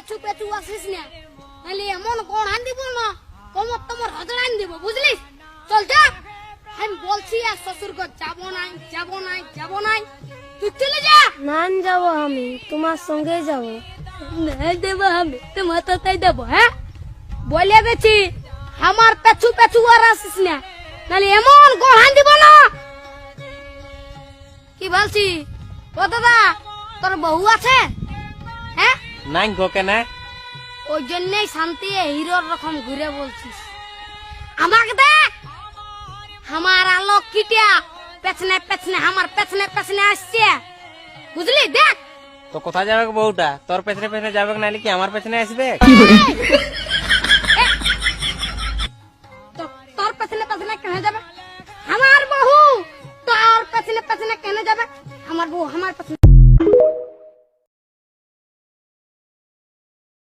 পেছু পেছু আসিস না, নাহলে এমন গড়ান দিব না, কোমর তোমার হজড়ান দিব, বুঝলি? চল যা, আমি বলছি আর শ্বশুর ঘর যাবো নাই, যাবো নাই, যাবো নাই, তুই চলে যা। না যাবো, আমি তোমার সঙ্গে যাবো। নাই দেবো আমি, তোমার তাই দেবো। হ্যাঁ, বলে গেছি আমার পেছু পেছু আর আসিস না, নাহলে এমন গড়ান দিব না। কি বলছি? ও দাদা, তোর বউ আছে? হ্যাঁ, নাই গো কেন? ওই জন্যই শান্তি হিরোর রকম ঘুরে বলছিস। আমাকে দেখ, আমার আলোক কিটিয়া পেছনে পেছনে, আমার পেছনে পেছনে আসছে, বুঝলি? দেখ তো কোথায় যাবে বউটা? তোর পেছনে পেছনে যাবে নাহলে কি আমার পেছনে আসবে?